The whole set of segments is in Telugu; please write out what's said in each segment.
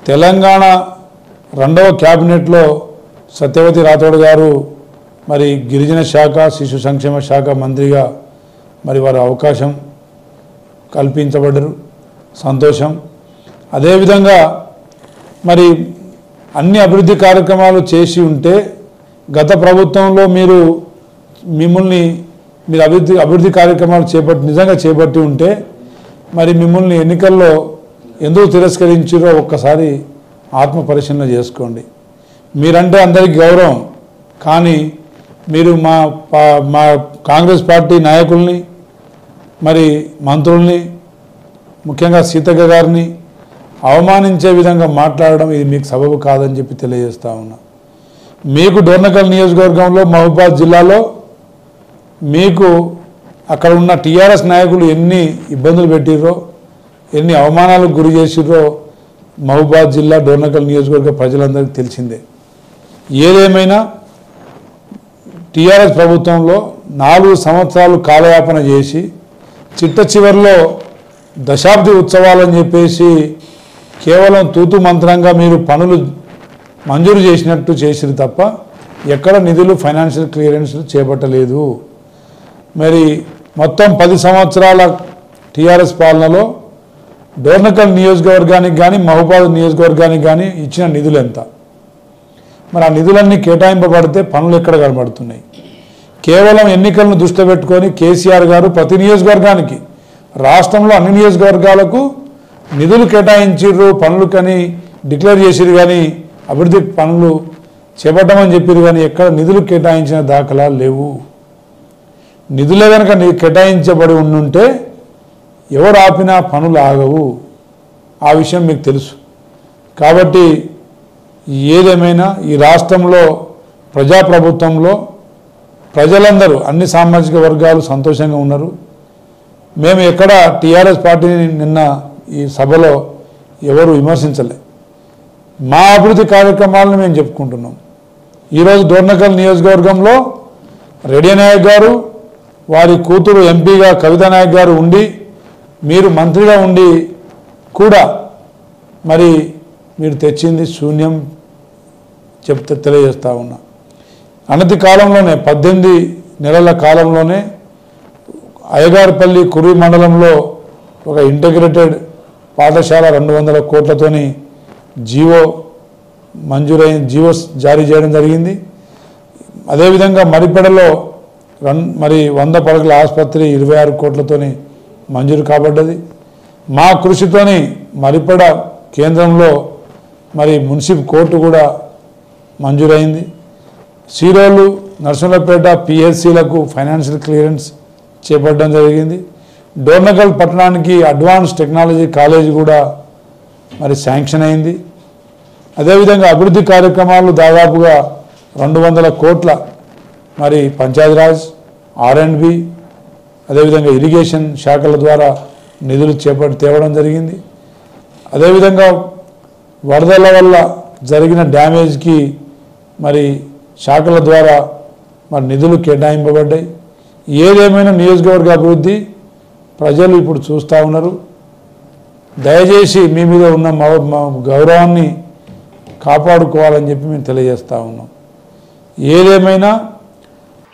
తెలంగాణ రెండవ క్యాబినెట్లో సత్యవతి రాథోడ్ గారు మరి గిరిజన శాఖ శిశు సంక్షేమ శాఖ మంత్రిగా మరి వారు అవకాశం కల్పించబడ్డారు, సంతోషం. అదేవిధంగా మరి అన్ని అభివృద్ధి కార్యక్రమాలు చేసి ఉంటే గత ప్రభుత్వంలో మీరు అభివృద్ధి కార్యక్రమాలు నిజంగా చేపట్టి ఉంటే మరి మిమ్మల్ని ఎన్నికల్లో ఎందుకు తిరస్కరించారో ఒక్కసారి ఆత్మ పరిశీలన చేసుకోండి. మీరంటే అందరికీ గౌరవం, కానీ మీరు మా కాంగ్రెస్ పార్టీ నాయకుల్ని మరి మంత్రుల్ని ముఖ్యంగా సీతక్క గారిని అవమానించే విధంగా మాట్లాడడం ఇది మీకు సబబు కాదని చెప్పి తెలియజేస్తా ఉన్నా. మీకు డోర్నకల్ నియోజకవర్గంలో మహబూబాద్ జిల్లాలో మీకు అక్కడ ఉన్న టీఆర్ఎస్ నాయకులు ఎన్ని ఇబ్బందులు పెట్టిర్రో, ఎన్ని అవమానాలకు గురి చేసిర్రో మహబూబాద్ జిల్లా డోర్నకల్ నియోజకవర్గ ప్రజలందరికీ తెలిసిందే. ఏదేమైనా టీఆర్ఎస్ ప్రభుత్వంలో 4 సంవత్సరాలు కాలయాపన చేసి చిట్ట చివరిలో దశాబ్ది ఉత్సవాలని చెప్పేసి కేవలం తూతు మంత్రంగా మీరు పనులు మంజూరు చేసినట్టు చేసిరు తప్ప ఎక్కడ నిధులు ఫైనాన్షియల్ క్లియరెన్స్ చేపట్టలేదు. మరి మొత్తం 10 సంవత్సరాల టీఆర్ఎస్ పాలనలో డోర్నకల్ నియోజకవర్గానికి కానీ మహబూబాద్ నియోజకవర్గానికి కానీ ఇచ్చిన నిధులు ఎంత? మరి ఆ నిధులన్నీ కేటాయింపబడితే పనులు ఎక్కడ కనబడుతున్నాయి? కేవలం ఎన్నికలను దృష్టిలో పెట్టుకొని కేసీఆర్ గారు ప్రతి నియోజకవర్గానికి, రాష్ట్రంలో అన్ని నియోజకవర్గాలకు నిధులు కేటాయించిర్రు, పనులు కానీ డిక్లేర్ చేసిరు, కానీ అభివృద్ధి పనులు చేపట్టమని చెప్పారు, కానీ ఎక్కడ నిధులు కేటాయించిన దాఖలాలు లేవు. నిధులే కనుక కేటాయించబడి ఉండుంటే ఎవరు ఆపినా పనులు ఆగవు. ఆ విషయం మీకు తెలుసు. కాబట్టి ఏదేమైనా ఈ రాష్ట్రంలో ప్రజాప్రభుత్వంలో ప్రజలందరూ అన్ని సామాజిక వర్గాలు సంతోషంగా ఉన్నారు. మేము ఎక్కడ టీఆర్ఎస్ పార్టీని నిన్న ఈ సభలో ఎవరు విమర్శించలే. మా అభివృద్ధి కార్యక్రమాలను మేము చెప్పుకుంటున్నాం. ఈరోజు డోర్నకల్ నియోజకవర్గంలో రెడ్డి నాయక్ గారు, వారి కూతురు ఎంపీగా కవితా నాయక్ గారు ఉండి, మీరు మంత్రిగా ఉండి కూడా మరి మీరు తెచ్చింది శూన్యం తెలియజేస్తూ ఉన్నా. అనతి కాలంలోనే 18 నెలల కాలంలోనే అయ్యగారిపల్లి కుర్రి మండలంలో ఒక ఇంటిగ్రేటెడ్ పాఠశాల 200 కోట్లతోని జీవో జారీ చేయడం జరిగింది. అదేవిధంగా మరిపెడలో 100 పడకల ఆసుపత్రి 26 కోట్లతోని మంజూరు కాబడ్డది. మా కృషితోని మరిపెడ కేంద్రంలో మరి మున్సిపల్ కోర్టు కూడా మంజూరైంది. సీరోలు, నర్సంపేట పిఎస్సీలకు ఫైనాన్షియల్ క్లియరెన్స్ చేపట్టడం జరిగింది. డోర్నకల్ పట్టణానికి అడ్వాన్స్ టెక్నాలజీ కాలేజీ కూడా మరి శాంక్షన్ అయింది. అదేవిధంగా అభివృద్ధి కార్యక్రమాలు దాదాపుగా 200 కోట్ల మరి పంచాయతీరాజ్, R&B, అదేవిధంగా ఇరిగేషన్ శాఖల ద్వారా నిధులు తేవడం జరిగింది. అదేవిధంగా వరదల వల్ల జరిగిన డ్యామేజ్కి మరి శాఖల ద్వారా మరి నిధులు కేటాయింపబడ్డాయి. ఏదేమైనా నియోజకవర్గ అభివృద్ధి ప్రజలు ఇప్పుడు చూస్తూ ఉన్నారు. దయచేసి మీ మీద ఉన్న గౌరవాన్ని కాపాడుకోవాలని చెప్పి మేము తెలియజేస్తూ ఉన్నాం. ఏదేమైనా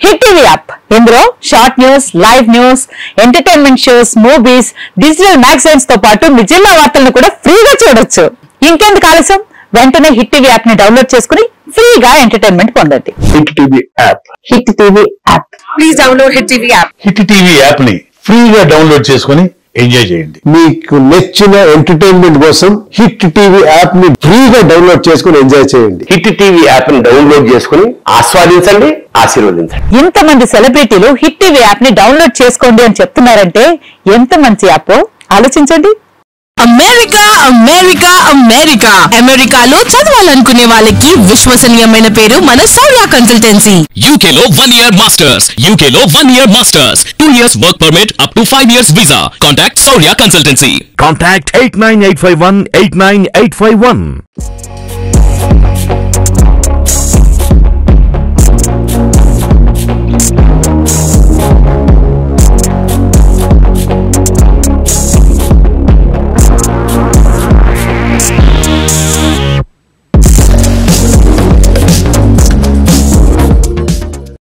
హిట్ టీవీ యాప్, ఇందులో short news, live news, entertainment shows, movies, digital magazines తో పాటు మీ జిల్లా వార్తలను కూడా ఫ్రీగా చూడొచ్చు. ఇంకెందుకు ఆలస్యం, వెంటనే హిట్ టీవీ యాప్ ని డౌన్లోడ్ చేసుకుని ఫ్రీగా ఎంటర్టైన్మెంట్ పొందండి. Hit TV app, hit TV app, please download hit TV app. Hit TV app ని ఫ్రీగా డౌన్లోడ్ చేసుకుని ఎంజాయ్ చేయండి. మీకు నచ్చిన ఎంటర్టైన్మెంట్ కోసం హిట్ టీవీ యాప్ ని ఫ్రీగా డౌన్లోడ్ చేసుకుని ఎంజాయ్ చేయండి. హిట్ టీవీ యాప్ ని డౌన్లోడ్ చేసుకుని ఆస్వాదించండి, ఆశీర్వదించండి. ఇంతమంది సెలబ్రిటీలు హిట్ టీవీ యాప్ ని డౌన్లోడ్ చేసుకోండి అని చెప్తున్నారంటే ఎంత మంచి యాప్ ఆలోచించండి. అమెరికా అమెరికా అమెరికా అమెరికాలో చదవాలనుకునే వాళ్ళకి విశ్వసనీయమైన పేరు మన సౌర్య కన్సల్టెన్సీ. UK లో 1 year masters, UK లో 1 year masters, 2 years work permit up to 5 years visa. Contact Saurya Consultancy. Contact 89851 89851.